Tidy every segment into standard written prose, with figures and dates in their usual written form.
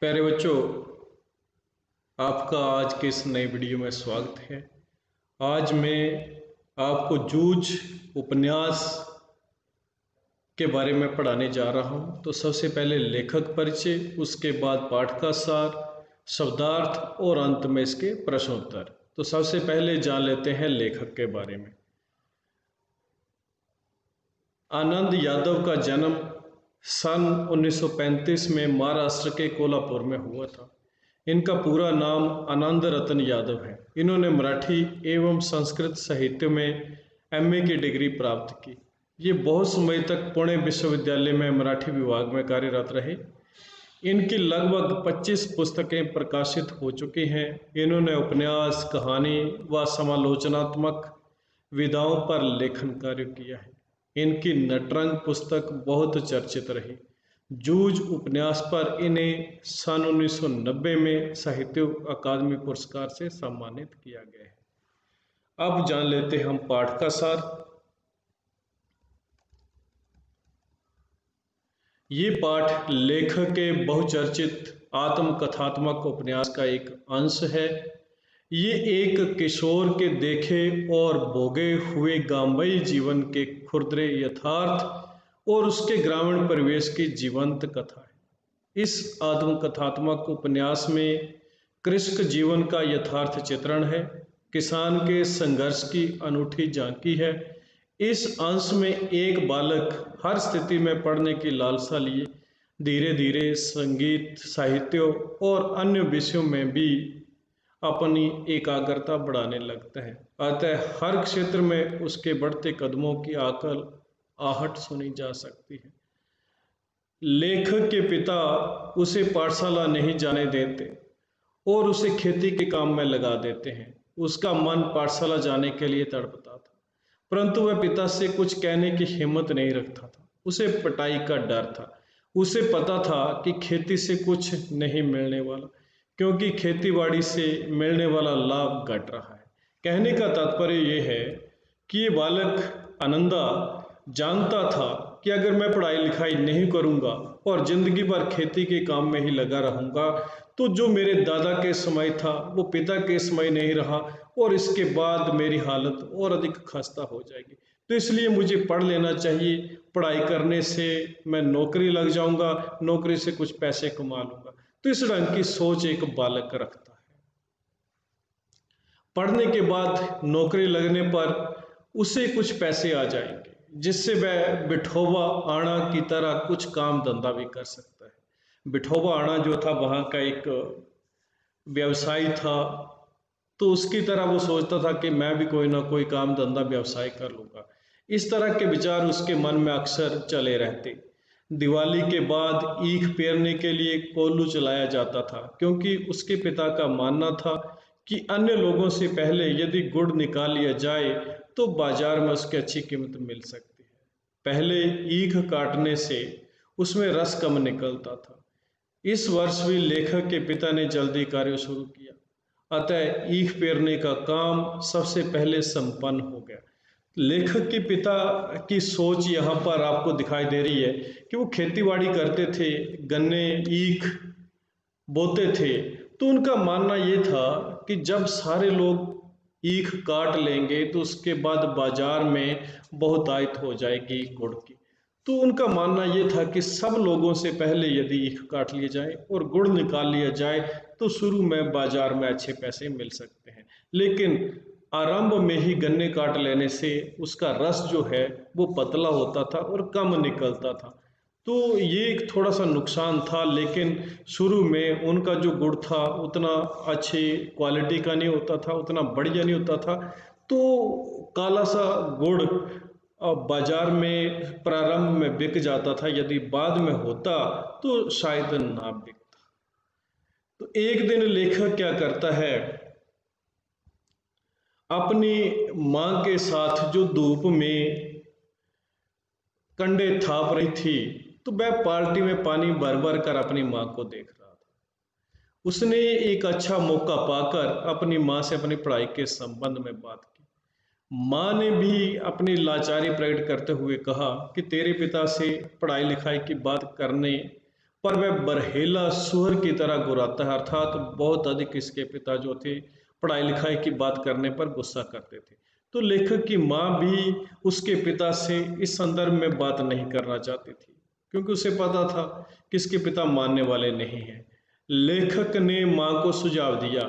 प्यारे बच्चों, आपका आज के इस नए वीडियो में स्वागत है। आज मैं आपको जूझ उपन्यास के बारे में पढ़ाने जा रहा हूं। तो सबसे पहले लेखक परिचय, उसके बाद पाठ का सार, शब्दार्थ और अंत में इसके प्रश्नोत्तर। तो सबसे पहले जान लेते हैं लेखक के बारे में। आनंद यादव का जन्म सन 1935 में महाराष्ट्र के कोल्हापुर में हुआ था। इनका पूरा नाम आनंद रतन यादव है। इन्होंने मराठी एवं संस्कृत साहित्य में एमए की डिग्री प्राप्त की। ये बहुत समय तक पुणे विश्वविद्यालय में मराठी विभाग में कार्यरत रहे। इनकी लगभग 25 पुस्तकें प्रकाशित हो चुकी हैं। इन्होंने उपन्यास, कहानी व समालोचनात्मक विधाओं पर लेखन कार्य किया है। इनकी नटरंग पुस्तक बहुत चर्चित रही। जूझ उपन्यास पर इन्हें सन 1990 में साहित्य अकादमी पुरस्कार से सम्मानित किया गया है। अब जान लेते हैं हम पाठ का सार। ये पाठ लेखक के बहुचर्चित आत्मकथात्मक उपन्यास का एक अंश है। ये एक किशोर के देखे और भोगे हुए गांवई जीवन के खुरदरे यथार्थ और उसके ग्रामीण परिवेश की जीवंत कथा है। इस आत्मकथात्मक उपन्यास में कृषक जीवन का यथार्थ चित्रण है। किसान के संघर्ष की अनूठी झांकी है। इस अंश में एक बालक हर स्थिति में पढ़ने की लालसा लिए धीरे धीरे संगीत, साहित्य और अन्य विषयों में भी अपनी एकाग्रता बढ़ाने लगता है। अतः हर क्षेत्र में उसके बढ़ते कदमों की आकल आहट सुनी जा सकती है। लेखक के पिता उसे पाठशाला नहीं जाने देते और उसे खेती के काम में लगा देते हैं। उसका मन पाठशाला जाने के लिए तड़पता था, परंतु वह पिता से कुछ कहने की हिम्मत नहीं रखता था। उसे पिटाई का डर था। उसे पता था कि खेती से कुछ नहीं मिलने वाला, क्योंकि खेतीबाड़ी से मिलने वाला लाभ घट रहा है। कहने का तात्पर्य यह है कि ये बालक आनंदा जानता था कि अगर मैं पढ़ाई लिखाई नहीं करूंगा और जिंदगी भर खेती के काम में ही लगा रहूंगा, तो जो मेरे दादा के समय था वो पिता के समय नहीं रहा और इसके बाद मेरी हालत और अधिक खस्ता हो जाएगी। तो इसलिए मुझे पढ़ लेना चाहिए। पढ़ाई करने से मैं नौकरी लग जाऊंगा, नौकरी से कुछ पैसे कमा लूंगा। तो इस ढंग की सोच एक बालक रखता है। पढ़ने के बाद नौकरी लगने पर उसे कुछ पैसे आ जाएंगे, जिससे वह विठोबा आना की तरह कुछ काम धंधा भी कर सकता है। विठोबा आना जो था वहाँ का एक व्यवसाय था, तो उसकी तरह वो सोचता था कि मैं भी कोई ना कोई काम धंधा व्यवसाय कर लूँगा। इस तरह के विचार उसके मन में अक्सर चले रहते। दिवाली के बाद ईख पेरने के लिए कोल्हू चलाया जाता था, क्योंकि उसके पिता का मानना था कि अन्य लोगों से पहले यदि गुड़ निकाल लिया जाए तो बाजार में उसकी अच्छी कीमत मिल सकती है। पहले ईख काटने से उसमें रस कम निकलता था। इस वर्ष भी लेखक के पिता ने जल्दी कार्य शुरू किया, अतः ईख पेरने का काम सबसे पहले संपन्न हो गया। लेखक के पिता की सोच यहाँ पर आपको दिखाई दे रही है कि वो खेतीबाड़ी करते थे, गन्ने, ईख बोते थे। तो उनका मानना ये था कि जब सारे लोग ईख काट लेंगे तो उसके बाद बाजार में बहुतायत हो जाएगी गुड़ की। तो उनका मानना ये था कि सब लोगों से पहले यदि ईख काट लिए जाए और गुड़ निकाल लिया जाए तो शुरू में बाजार में अच्छे पैसे मिल सकते हैं। लेकिन आरंभ में ही गन्ने काट लेने से उसका रस जो है वो पतला होता था और कम निकलता था। तो ये एक थोड़ा सा नुकसान था। लेकिन शुरू में उनका जो गुड़ था उतना अच्छी क्वालिटी का नहीं होता था, उतना बढ़िया नहीं होता था। तो काला सा गुड़ बाजार में प्रारंभ में बिक जाता था, यदि बाद में होता तो शायद ना बिकता। तो एक दिन लेखक क्या करता है, अपनी माँ के साथ जो धूप में कंडे थाप रही थी, तो वह बाल्टी में पानी भर भर कर अपनी माँ को देख रहा था। उसने एक अच्छा मौका पाकर अपनी माँ से अपनी पढ़ाई के संबंध में बात की। माँ ने भी अपनी लाचारी प्रकट करते हुए कहा कि तेरे पिता से पढ़ाई लिखाई की बात करने पर वह बरहेला सुअर की तरह गुर्राता है, अर्थात बहुत अधिक इसके पिता जो थे पढ़ाई लिखाई की बात करने पर गुस्सा करते थे। तो लेखक की माँ भी उसके पिता से इस संदर्भ में बात नहीं करना चाहती थी, क्योंकि उसे पता था कि इसके पिता मानने वाले नहीं हैं। लेखक ने माँ को सुझाव दिया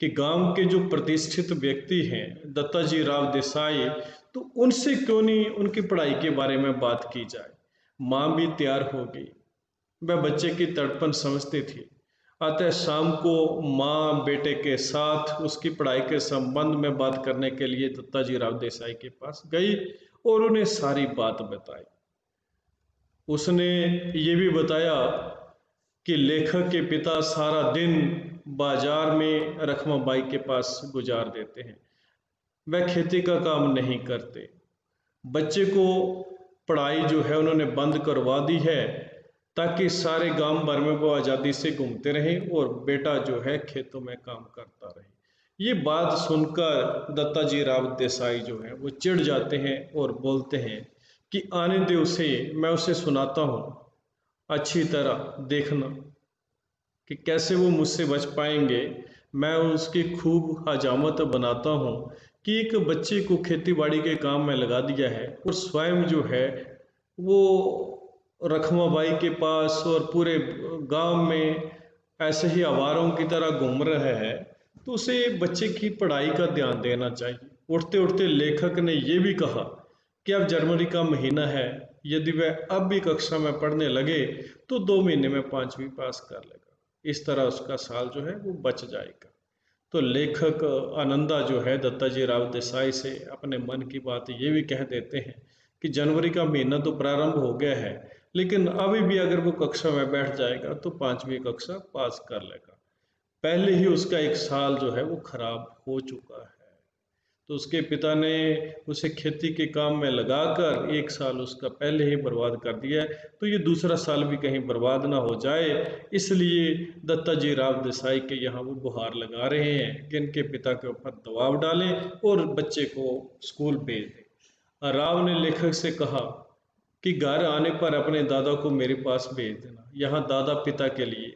कि गांव के जो प्रतिष्ठित व्यक्ति हैं दत्ताजी राव देसाई, तो उनसे क्यों नहीं उनकी पढ़ाई के बारे में बात की जाए। माँ भी तैयार हो गई, वह बच्चे की तड़पन समझती थी। अतः शाम को माँ बेटे के साथ उसकी पढ़ाई के संबंध में बात करने के लिए दत्ताजी राव देसाई के पास गई और उन्हें सारी बात बताई। उसने ये भी बताया कि लेखक के पिता सारा दिन बाजार में रखमाबाई के पास गुजार देते हैं, वह खेती का काम नहीं करते। बच्चे को पढ़ाई जो है उन्होंने बंद करवा दी है ताकि सारे गांव भर में वो आज़ादी से घूमते रहें और बेटा जो है खेतों में काम करता रहे। ये बात सुनकर दत्ताजी राव देसाई जो है वो चिढ़ जाते हैं और बोलते हैं कि आने दे उसे, मैं उसे सुनाता हूँ, अच्छी तरह देखना कि कैसे वो मुझसे बच पाएंगे। मैं उसकी खूब हजामत बनाता हूँ कि एक बच्चे को खेती बाड़ी के काम में लगा दिया है और स्वयं जो है वो रखमाबाई के पास और पूरे गांव में ऐसे ही आवारों की तरह घूम रहा है। तो उसे बच्चे की पढ़ाई का ध्यान देना चाहिए। उठते उठते लेखक ने ये भी कहा कि अब जनवरी का महीना है, यदि वह अब भी कक्षा में पढ़ने लगे तो 2 महीने में 5वीं पास कर लेगा। इस तरह उसका साल जो है वो बच जाएगा। तो लेखक आनंदा जो है दत्ताजी राव देसाई से अपने मन की बात ये भी कह देते हैं कि जनवरी का महीना तो प्रारंभ हो गया है, लेकिन अभी भी अगर वो कक्षा में बैठ जाएगा तो 5वीं कक्षा पास कर लेगा। पहले ही उसका एक साल जो है वो खराब हो चुका है। तो उसके पिता ने उसे खेती के काम में लगाकर एक साल उसका पहले ही बर्बाद कर दिया है, तो ये दूसरा साल भी कहीं बर्बाद ना हो जाए, इसलिए दत्ताजी राव देसाई के यहाँ वो गुहार लगा रहे हैं कि इनके पिता के ऊपर दबाव डालें और बच्चे को स्कूल भेज दें। राव ने लेखक से कहा कि घर आने पर अपने दादा को मेरे पास भेज देना, यहाँ दादा पिता के लिए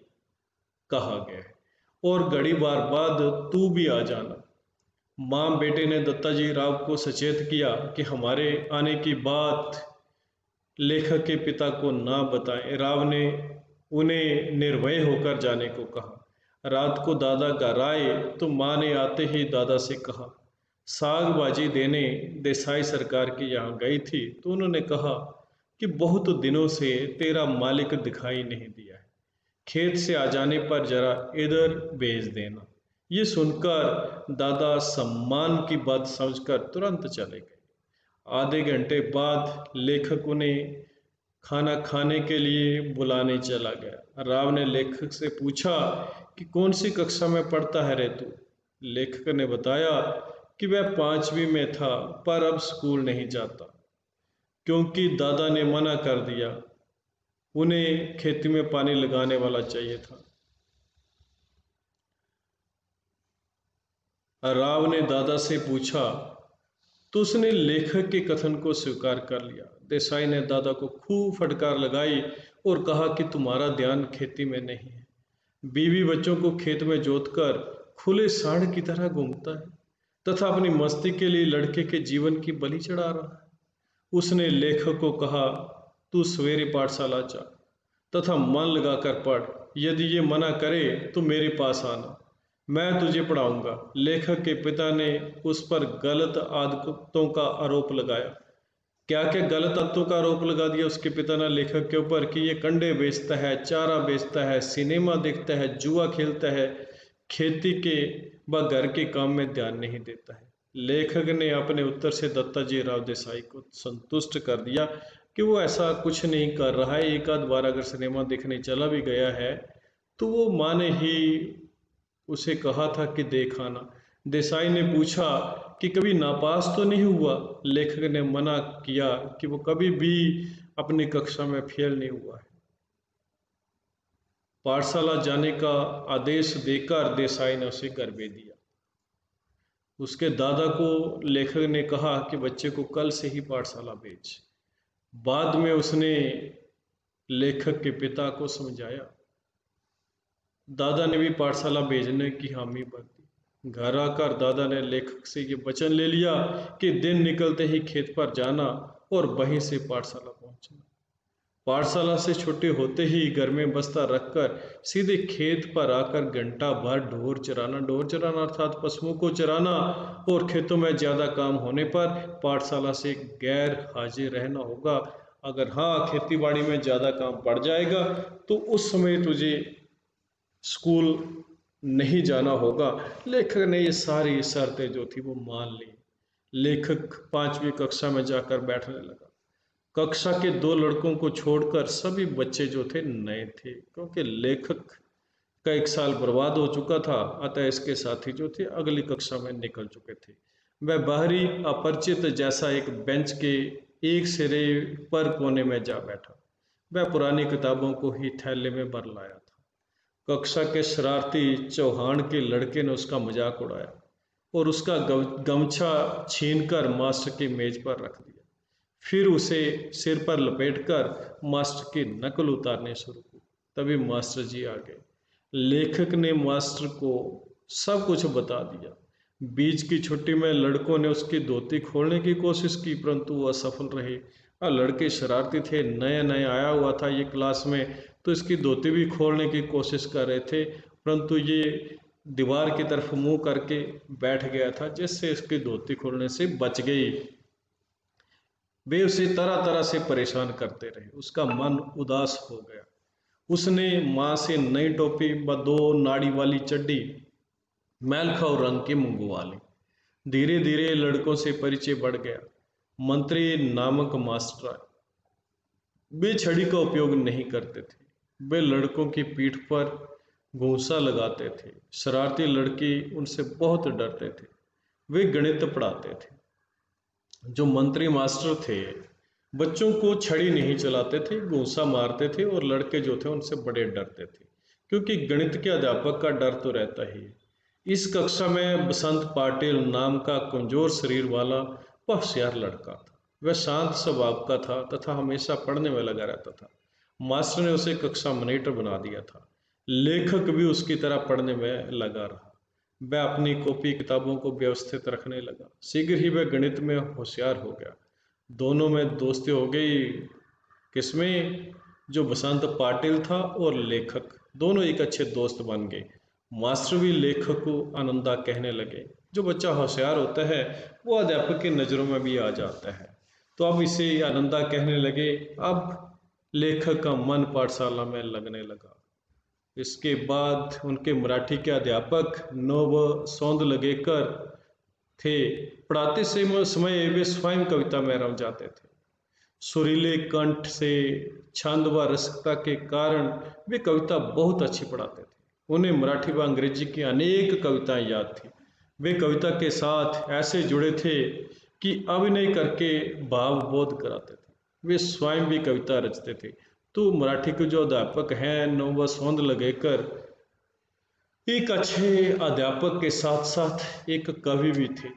कहा गया है, और घड़ी बार बाद तू भी आ जाना। माँ बेटे ने दत्ताजी राव को सचेत किया कि हमारे आने की बात लेखक के पिता को ना बताएं। राव ने उन्हें निर्भय होकर जाने को कहा। रात को दादा घर आए तो माँ ने आते ही दादा से कहा, साग बाजी देने देसाई सरकार के यहाँ गई थी तो उन्होंने कहा कि बहुत दिनों से तेरा मालिक दिखाई नहीं दिया है, खेत से आ जाने पर जरा इधर भेज देना। ये सुनकर दादा सम्मान की बात समझकर तुरंत चले गए। आधे घंटे बाद लेखक उन्हें खाना खाने के लिए बुलाने चला गया। राव ने लेखक से पूछा कि कौन सी कक्षा में पढ़ता है रे तू। लेखक ने बताया कि वह 5वीं में था पर अब स्कूल नहीं जाता क्योंकि दादा ने मना कर दिया, उन्हें खेती में पानी लगाने वाला चाहिए था। राव ने दादा से पूछा तो उसने लेखक के कथन को स्वीकार कर लिया। देसाई ने दादा को खूब फटकार लगाई और कहा कि तुम्हारा ध्यान खेती में नहीं है, बीवी बच्चों को खेत में जोतकर खुले सांड की तरह घूमता है तथा अपनी मस्ती के लिए लड़के के जीवन की बलि चढ़ा रहा है। उसने लेखक को कहा, तू सवेरे पाठशाला जा तथा मन लगाकर पढ़, यदि ये मना करे तो मेरे पास आना, मैं तुझे पढ़ाऊंगा। लेखक के पिता ने उस पर गलत आदतों का आरोप लगाया। क्या क्या गलत आदतों का आरोप लगा दिया उसके पिता ने लेखक के ऊपर कि ये कंडे बेचता है, चारा बेचता है, सिनेमा देखता है, जुआ खेलता है, खेती के व घर के काम में ध्यान नहीं देता है। लेखक ने अपने उत्तर से दत्ताजी राव देसाई को संतुष्ट कर दिया कि वो ऐसा कुछ नहीं कर रहा है। एक आध बार अगर सिनेमा देखने चला भी गया है तो वो माँ ने ही उसे कहा था कि देख आना। देसाई ने पूछा कि कभी नापास तो नहीं हुआ। लेखक ने मना किया कि वो कभी भी अपनी कक्षा में फेल नहीं हुआ है। पाठशाला जाने का आदेश देकर देसाई ने उसे घर भेज दिया। उसके दादा को लेखक ने कहा कि बच्चे को कल से ही पाठशाला भेज। बाद में उसने लेखक के पिता को समझाया। दादा ने भी पाठशाला भेजने की हामी भर दी। घर आकर दादा ने लेखक से ये वचन ले लिया कि दिन निकलते ही खेत पर जाना और वहीं से पाठशाला पहुंचना। पाठशाला से छुट्टी होते ही घर में बस्ता रखकर सीधे खेत पर आकर घंटा भर ढोर चराना अर्थात पशुओं को चराना, और खेतों में ज्यादा काम होने पर पाठशाला से गैर हाजिर रहना होगा। अगर हाँ, खेतीबाड़ी में ज्यादा काम पड़ जाएगा तो उस समय तुझे स्कूल नहीं जाना होगा। लेखक ने ये सारी शर्तें जो थी वो मान ली। लेखक 5वीं कक्षा में जाकर बैठने लगा। कक्षा के 2 लड़कों को छोड़कर सभी बच्चे जो थे नए थे, क्योंकि लेखक का 1 साल बर्बाद हो चुका था। अतः इसके साथी जो थे अगली कक्षा में निकल चुके थे। वह बाहरी अपरिचित जैसा एक बेंच के एक सिरे पर कोने में जा बैठा। वह पुरानी किताबों को ही थैले में भर लाया था। कक्षा के शरारती चौहान के लड़के ने उसका मजाक उड़ाया और उसका गमछा छीनकर मास्टर की मेज पर रख दिया। फिर उसे सिर पर लपेटकर मास्टर की नकल उतारनी शुरू की। तभी मास्टर जी आ गए। लेखक ने मास्टर को सब कुछ बता दिया। बीच की छुट्टी में लड़कों ने उसकी धोती खोलने की कोशिश की, परंतु वो असफल रहे। और लड़के शरारती थे, नया नया आया हुआ था ये क्लास में, तो इसकी धोती भी खोलने की कोशिश कर रहे थे, परंतु ये दीवार की तरफ मुंह करके बैठ गया था, जिससे इसकी धोती खोलने से बच गई। वे उसे तरह तरह से परेशान करते रहे। उसका मन उदास हो गया। उसने माँ से नई टोपी व 2 नाड़ी वाली चड्डी मैलखाऊ रंग की मंगवा ली। धीरे धीरे लड़कों से परिचय बढ़ गया। मंत्री नामक मास्टर आए। वे छड़ी का उपयोग नहीं करते थे। वे लड़कों की पीठ पर घूंसा लगाते थे। शरारती लड़के उनसे बहुत डरते थे। वे गणित पढ़ाते थे। जो मंत्री मास्टर थे बच्चों को छड़ी नहीं चलाते थे, घूंसा मारते थे, और लड़के जो थे उनसे बड़े डरते थे, क्योंकि गणित के अध्यापक का डर तो रहता ही। इस कक्षा में बसंत पाटिल नाम का कमजोर शरीर वाला होशियार लड़का था। वह शांत स्वभाव का था तथा हमेशा पढ़ने में लगा रहता था। मास्टर ने उसे कक्षा मॉनिटर बना दिया था। लेखक भी उसकी तरह पढ़ने में लगा रहा। वह अपनी कॉपी किताबों को व्यवस्थित रखने लगा। शीघ्र ही वह गणित में होशियार हो गया। दोनों में दोस्ती हो गई। किसमें? जो बसंत पाटिल था और लेखक, दोनों एक अच्छे दोस्त बन गए। मास्टर भी लेखक को आनंदा कहने लगे। जो बच्चा होशियार होता है वो अध्यापक की नज़रों में भी आ जाता है, तो अब इसे आनंदा कहने लगे। अब लेखक का मन पाठशाला में लगने लगा। इसके बाद उनके मराठी के अध्यापक नव सौंद लगेकर थे। पढ़ाते समय वे स्वयं कविता में रम जाते थे। सुरीले कंठ से, छंद व रसिकता के कारण वे कविता बहुत अच्छी पढ़ाते थे। उन्हें मराठी व अंग्रेजी की अनेक कविताएं याद थी। वे कविता के साथ ऐसे जुड़े थे कि अभिनय करके भावबोध कराते थे। वे स्वयं भी कविता रचते थे। तो मराठी के जो अध्यापक हैं नव सौंद लगेकर, एक अच्छे अध्यापक के साथ साथ एक कवि भी थे,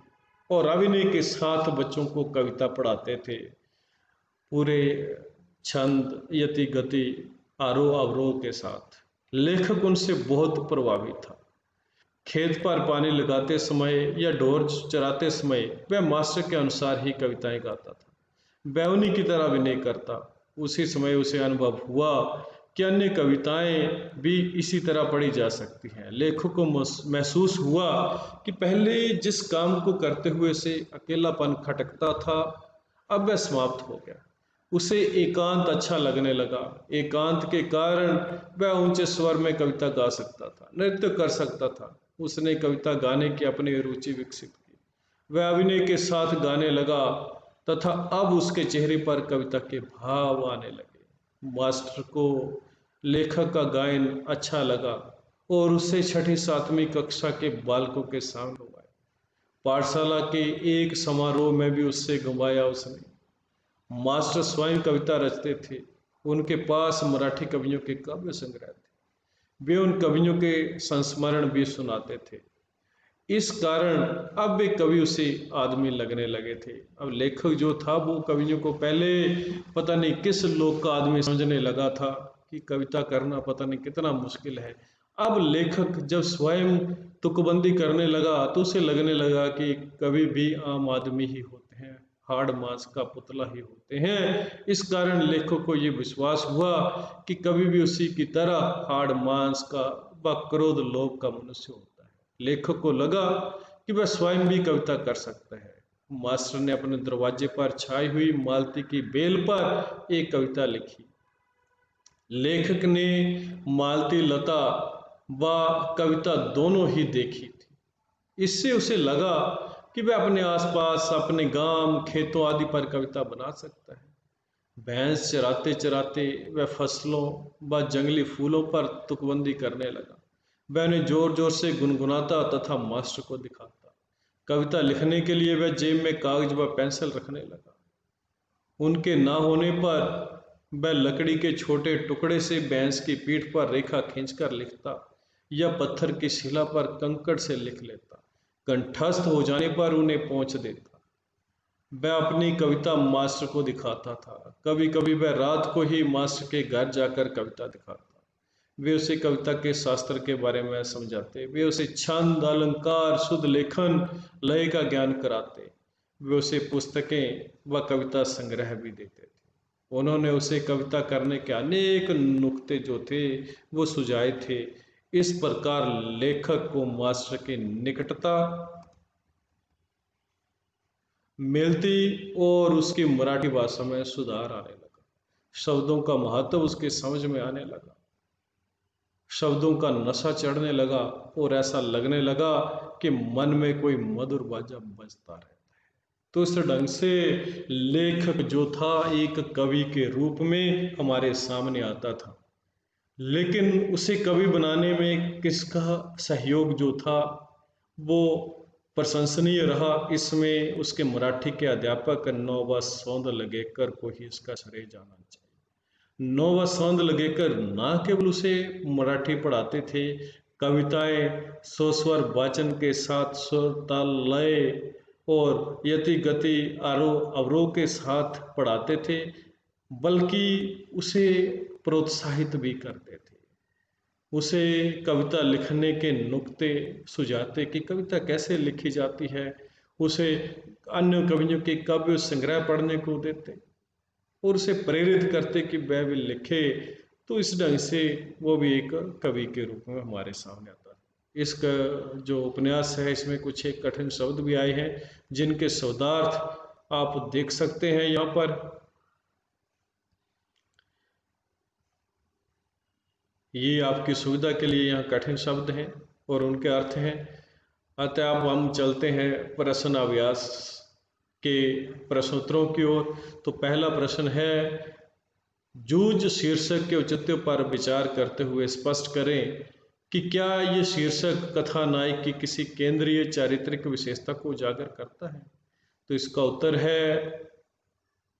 और अभिनय के साथ बच्चों को कविता पढ़ाते थे। पूरे छंद, यति, गति, आरोह अवरोह के साथ। लेखक उनसे बहुत प्रभावित था। खेत पर पानी लगाते समय या ढोर चराते समय वह मास्टर के अनुसार ही कविताएं गाता था। वह उन्हीं की तरह अभिनय करता। उसी समय उसे अनुभव हुआ कि अन्य कविताएं भी इसी तरह पढ़ी जा सकती हैं। लेखक को महसूस हुआ कि पहले जिस काम को करते हुए से अकेलापन खटकता था, अब वह समाप्त हो गया। उसे एकांत अच्छा लगने लगा। एकांत के कारण वह ऊंचे स्वर में कविता गा सकता था, नृत्य कर सकता था। उसने कविता गाने की अपनी रुचि विकसित की। वह अभिनय के साथ गाने लगा तथा अब उसके चेहरे पर कविता के भाव आने लगे। मास्टर को लेखक का गायन अच्छा लगा और उसे 6ठी-7वीं कक्षा के बालकों के सामने गवाया। पाठशाला के एक समारोह में भी उससे गवाया उसने। मास्टर स्वयं कविता रचते थे। उनके पास मराठी कवियों के काव्य संग्रह थे। वे उन कवियों के संस्मरण भी सुनाते थे। इस कारण अब वे कवि उसे आदमी लगने लगे थे। अब लेखक जो था वो कवियों को पहले पता नहीं किस लोक का आदमी समझने लगा था कि कविता करना पता नहीं कितना मुश्किल है। अब लेखक जब स्वयं तुकबंदी करने लगा तो उसे लगने लगा कि कवि भी आम आदमी ही होते हैं, हाड़ मांस का पुतला ही होते हैं। इस कारण लेखक को ये विश्वास हुआ कि कवि भी उसी की तरह हाड़ मांस का व क्रोध लोभ का मनुष्य होता है। लेखक को लगा कि वह स्वयं भी कविता कर सकता है। मास्टर ने अपने दरवाजे पर छाई हुई मालती की बेल पर एक कविता लिखी। लेखक ने मालती लता व कविता दोनों ही देखी थी। इससे उसे लगा कि वह अपने आसपास, अपने गांव, खेतों आदि पर कविता बना सकता है। भैंस चराते चराते वह फसलों व जंगली फूलों पर तुकबंदी करने लगा। वह उन्हें जोर जोर से गुनगुनाता तथा मास्टर को दिखाता। कविता लिखने के लिए वह जेब में कागज व पेंसिल रखने लगा। उनके ना होने पर वह लकड़ी के छोटे टुकड़े से भैंस की पीठ पर रेखा खींचकर लिखता या पत्थर की शिला पर कंकड़ से लिख लेता। कंठस्थ हो जाने पर उन्हें पोंछ देता। वह अपनी कविता मास्टर को दिखाता था। कभी कभी वह रात को ही मास्टर के घर जाकर कविता दिखाता। वे उसे कविता के शास्त्र के बारे में समझाते। वे उसे छंद, अलंकार, शुद्ध लेखन, लय का ज्ञान कराते। वे उसे पुस्तकें व कविता संग्रह भी देते थे। उन्होंने उसे कविता करने के अनेक नुक्ते जो थे वो सुझाए थे। इस प्रकार लेखक को मास्टर की निकटता मिलती और उसकी मराठी भाषा में सुधार आने लगा। शब्दों का महत्व उसके समझ में आने लगा। शब्दों का नशा चढ़ने लगा और ऐसा लगने लगा कि मन में कोई मधुर बाजा बजता रहता है। तो इस ढंग से लेखक जो था एक कवि के रूप में हमारे सामने आता था। लेकिन उसे कवि बनाने में किसका सहयोग जो था वो प्रशंसनीय रहा। इसमें उसके मराठी के अध्यापक नौबा सौंद लगेकर को ही इसका श्रेय जाना चाहिए। नौबा सौंद लगेकर ना केवल उसे मराठी पढ़ाते थे, कविताएं स्वस्वर वाचन के साथ स्वर ताल लय और यति गति आरोह अवरोह के साथ पढ़ाते थे, बल्कि उसे प्रोत्साहित भी करते थे। उसे कविता लिखने के नुक्ते सुझाते कि कविता कैसे लिखी जाती है। उसे अन्य कवियों के काव्य संग्रह पढ़ने को देते और उसे प्रेरित करते कि वह भी लिखे। तो इस ढंग से वो भी एक कवि के रूप में हमारे सामने आता है। इसका जो उपन्यास है इसमें कुछ एक कठिन शब्द भी आए हैं जिनके शब्दार्थ आप देख सकते हैं यहाँ पर। ये आपकी सुविधा के लिए यहाँ कठिन शब्द हैं और उनके अर्थ हैं। अतः अब हम चलते हैं प्रश्न अभ्यास के प्रश्नोत्तरों की ओर। तो पहला प्रश्न है, जूझ शीर्षक के औचित्य पर विचार करते हुए स्पष्ट करें कि क्या ये शीर्षक कथानायक की किसी केंद्रीय चारित्रिक विशेषता को उजागर करता है। तो इसका उत्तर है,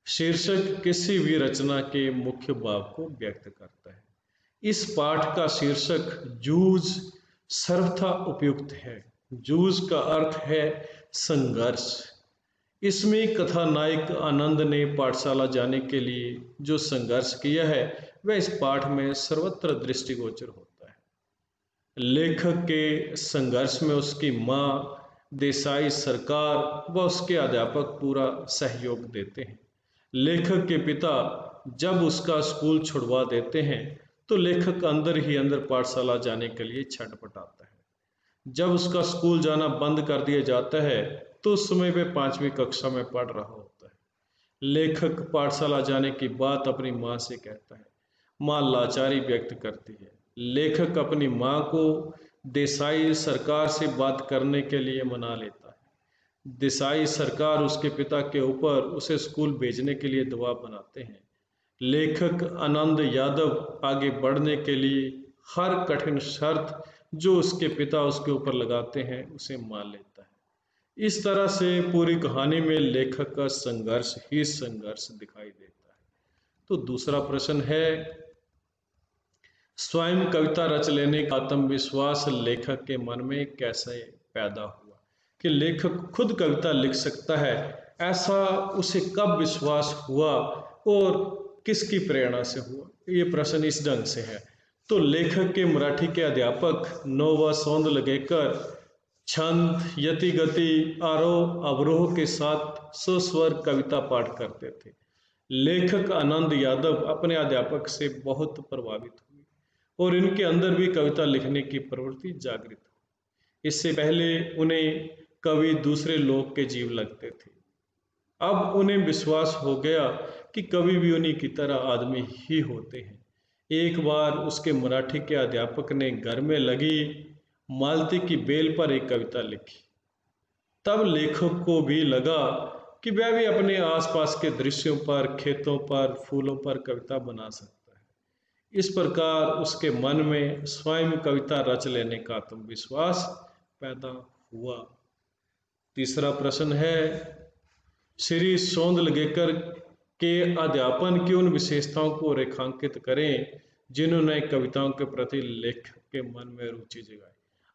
शीर्षक किसी भी रचना के मुख्य भाव को व्यक्त करता है। इस पाठ का शीर्षक जूझ सर्वथा उपयुक्त है। जूझ का अर्थ है संघर्ष। इसमें कथानायक आनंद ने पाठशाला जाने के लिए जो संघर्ष किया है वह इस पाठ में सर्वत्र दृष्टिगोचर होता है। लेखक के संघर्ष में उसकी माँ, देसाई सरकार व उसके अध्यापक पूरा सहयोग देते हैं। लेखक के पिता जब उसका स्कूल छुड़वा देते हैं तो लेखक अंदर ही अंदर पाठशाला जाने के लिए छटपटाता है। जब उसका स्कूल जाना बंद कर दिया जाता है तो उस समय वह 5वीं कक्षा में पढ़ रहा होता है। लेखक पाठशाला जाने की बात अपनी माँ से कहता है। माँ लाचारी व्यक्त करती है। लेखक अपनी माँ को देसाई सरकार से बात करने के लिए मना लेता है। देसाई सरकार उसके पिता के ऊपर उसे स्कूल भेजने के लिए दबाव बनाते हैं। लेखक आनंद यादव आगे बढ़ने के लिए हर कठिन शर्त जो उसके पिता उसके ऊपर लगाते हैं उसे मान लेता है। इस तरह से पूरी कहानी में लेखक का संघर्ष ही संघर्ष दिखाई देता है। तो दूसरा प्रश्न है, स्वयं कविता रच लेने का आत्मविश्वास लेखक के मन में कैसे पैदा हुआ कि लेखक खुद कविता लिख सकता है। ऐसा उसे कब विश्वास हुआ और किसकी प्रेरणा से हुआ? ये प्रश्न इस ढंग से है। तो लेखक के मराठी के अध्यापक नोवा सोंदलगेकर छंद, यति, गति, आरोह अवरोह के साथ सस्वर कविता पाठ करते थे। लेखक आनंद यादव अपने अध्यापक से बहुत प्रभावित हुए और इनके अंदर भी कविता लिखने की प्रवृत्ति जागृत हुई। इससे पहले उन्हें कवि दूसरे लोक के जीव लगते थे। अब उन्हें विश्वास हो गया कि कवि भी उन्हीं की तरह आदमी ही होते हैं। एक बार उसके मराठी के अध्यापक ने घर में लगी मालती की बेल पर एक कविता लिखी। तब लेखक को भी लगा कि वह भी अपने आसपास के दृश्यों पर, खेतों पर, फूलों पर कविता बना सकता है। इस प्रकार उसके मन में स्वयं कविता रच लेने का आत्मविश्वास पैदा हुआ। तीसरा प्रश्न है, श्री सोंदलगेकर के अध्यापन की उन विशेषताओं को रेखांकित करें जिन्होंने कविताओं के प्रति लेखक के मन में रुचि जगाई।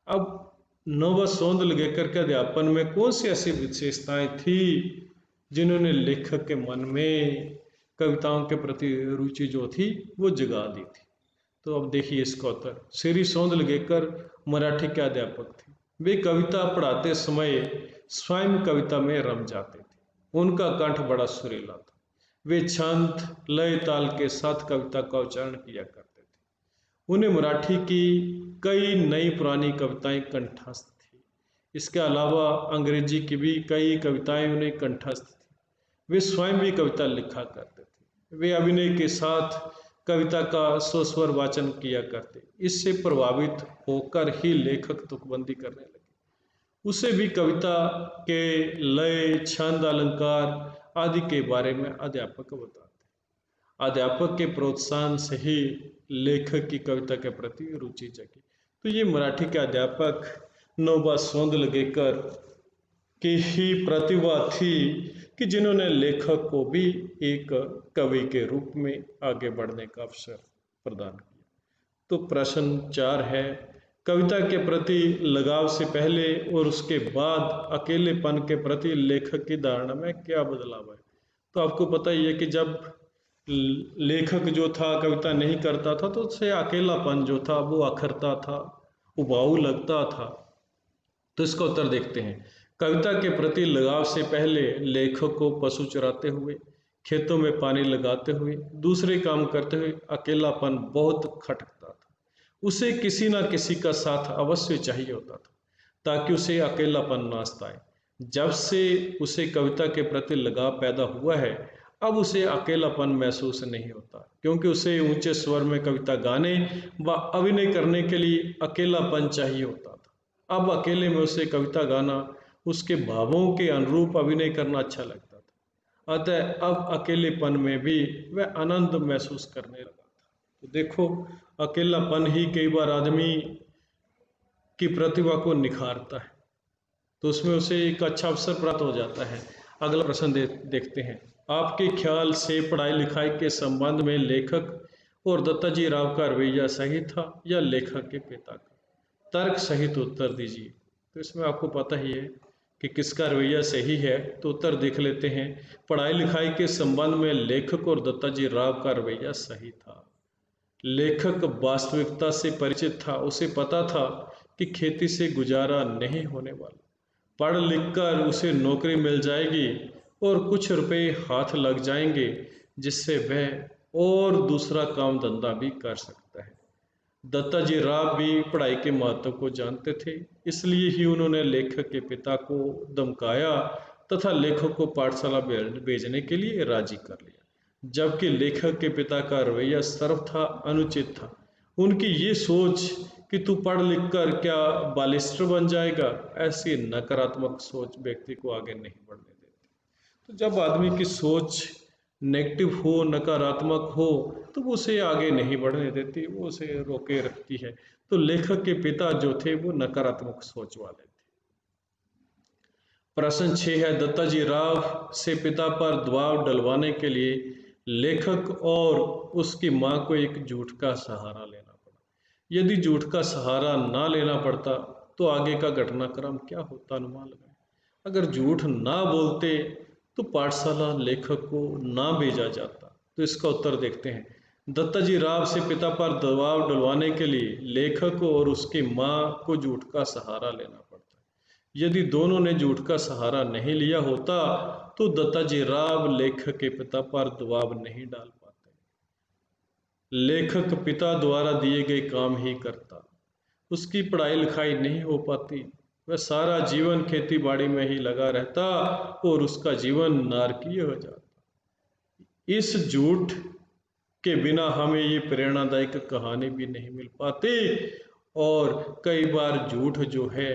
अब नोवा सोंदलगेकर के अध्यापन में कौन सी ऐसी विशेषताएं थी जिन्होंने लेखक के मन में कविताओं के प्रति रुचि जो थी वो जगा दी थी? तो अब देखिए इसका उत्तर। श्री सोंदलगेकर मराठी के अध्यापक थे। वे कविता पढ़ाते समय स्वयं कविता में रम जाते थे। उनका कंठ बड़ा सुरीला था। वे छंद, लय, ताल के साथ कविता का उच्चारण किया करते थे। उन्हें मराठी की कई नई पुरानी कविताएं कंठस्थ थी। इसके अलावा अंग्रेजी की भी कई कविताएं उन्हें कंठस्थ थी। वे स्वयं भी कविता लिखा करते थे। वे अभिनय के साथ कविता का स्वस्वर वाचन किया करते। इससे प्रभावित होकर ही लेखक तुकबंदी करने लगे। उसे भी कविता के लय, छंद, अलंकार आदि के बारे में अध्यापक बताते। अध्यापक के प्रोत्साहन से ही लेखक की कविता के प्रति रुचि जगी। तो ये मराठी के अध्यापक नोवा सोंदलगेकर की ही प्रतिभा थी कि जिन्होंने लेखक को भी एक कवि के रूप में आगे बढ़ने का अवसर प्रदान किया। तो प्रश्न 4 है, कविता के प्रति लगाव से पहले और उसके बाद अकेलेपन के प्रति लेखक की धारणा में क्या बदलाव है? तो आपको पता ही है कि जब लेखक जो था कविता नहीं करता था तो उससे अकेलापन जो था वो अखरता था, उबाऊ लगता था। तो इसका उत्तर देखते हैं। कविता के प्रति लगाव से पहले लेखक को पशु चराते हुए, खेतों में पानी लगाते हुए, दूसरे काम करते हुए अकेलापन बहुत खटकता था। उसे किसी न किसी का साथ अवश्य चाहिए होता था ताकि उसे अकेलापन ना सताए। जब से उसे कविता के प्रति लगाव पैदा हुआ है, अब उसे अकेलापन महसूस नहीं होता, क्योंकि उसे ऊंचे स्वर में कविता गाने व अभिनय करने के लिए अकेलापन चाहिए होता था। अब अकेले में उसे कविता गाना, उसके भावों के अनुरूप अभिनय करना अच्छा लगता था। अतः अब अकेलेपन में भी वह आनंद महसूस करने लगा था। तो देखो, अकेलापन ही कई बार आदमी की प्रतिभा को निखारता है, तो उसमें उसे एक अच्छा अवसर प्राप्त हो जाता है। अगला प्रश्न देखते हैं। आपके ख्याल से पढ़ाई लिखाई के संबंध में लेखक और दत्ताजी राव का रवैया सही था या लेखक के पिता का? तर्क सहित उत्तर दीजिए। तो इसमें आपको पता ही है कि किसका रवैया सही है, तो उत्तर देख लेते हैं। पढ़ाई लिखाई के संबंध में लेखक और दत्ताजी राव का रवैया सही था। लेखक वास्तविकता से परिचित था। उसे पता था कि खेती से गुजारा नहीं होने वाला। पढ़ लिख कर उसे नौकरी मिल जाएगी और कुछ रुपए हाथ लग जाएंगे, जिससे वह और दूसरा काम धंधा भी कर सकता है। दत्ताजी राव भी पढ़ाई के महत्व को जानते थे, इसलिए ही उन्होंने लेखक के पिता को धमकाया तथा लेखक को पाठशाला भेजने के लिए राजी कर लिया। जबकि लेखक के पिता का रवैया सर्वथा अनुचित था। उनकी ये सोच कि तू पढ़ लिख कर क्या बालिस्टर बन जाएगा, ऐसी नकारात्मक सोच व्यक्ति को आगे नहीं बढ़ने देती। तो जब आदमी की सोच नेगेटिव हो, नकारात्मक हो, तो वो उसे आगे नहीं बढ़ने देती, वो उसे रोके रखती है। तो लेखक के पिता जो थे वो नकारात्मक सोच वाले थे। प्रश्न 6 है, दत्ताजी राव से पिता पर दबाव डलवाने के लिए लेखक और उसकी मां को एक झूठ का सहारा लेना पड़ा। यदि झूठ का सहारा ना लेना पड़ता तो आगे का घटनाक्रम क्या होता, अनुमान लगाएं। अगर झूठ ना बोलते तो पाठशाला लेखक को ना भेजा जाता। तो इसका उत्तर देखते हैं। दत्ताजी राव से पिता पर दबाव डलवाने के लिए लेखक और उसकी माँ को झूठ का सहारा लेना पड़ता है। यदि दोनों ने झूठ का सहारा नहीं लिया होता तो दत्ताजी राव लेखक के पिता पर दबाव नहीं डाल पाते। लेखक पिता द्वारा दिए गए काम ही करता, उसकी पढ़ाई लिखाई नहीं हो पाती, वह सारा जीवन खेती बाड़ी में ही लगा रहता और उसका जीवन नारकीय हो जाता। इस झूठ के बिना हमें ये प्रेरणादायक कहानी भी नहीं मिल पाती। और कई बार झूठ जो है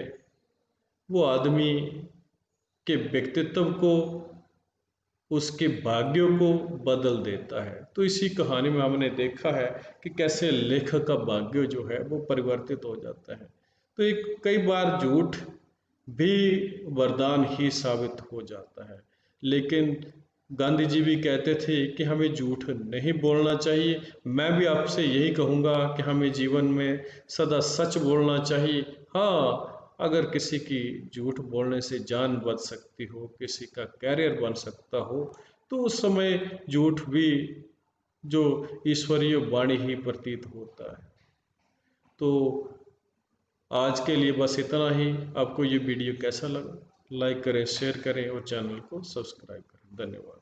वो आदमी के व्यक्तित्व को, उसके भाग्यों को बदल देता है। तो इसी कहानी में हमने देखा है कि कैसे लेखक का भाग्य जो है वो परिवर्तित हो जाता है। तो एक कई बार झूठ भी वरदान ही साबित हो जाता है। लेकिन गांधी जी भी कहते थे कि हमें झूठ नहीं बोलना चाहिए। मैं भी आपसे यही कहूँगा कि हमें जीवन में सदा सच बोलना चाहिए। हाँ, अगर किसी की झूठ बोलने से जान बच सकती हो, किसी का कैरियर बन सकता हो, तो उस समय झूठ भी जो ईश्वरीय वाणी ही प्रतीत होता है। तो आज के लिए बस इतना ही। आपको ये वीडियो कैसा लगा, लाइक करें, शेयर करें और चैनल को सब्सक्राइब करें। धन्यवाद।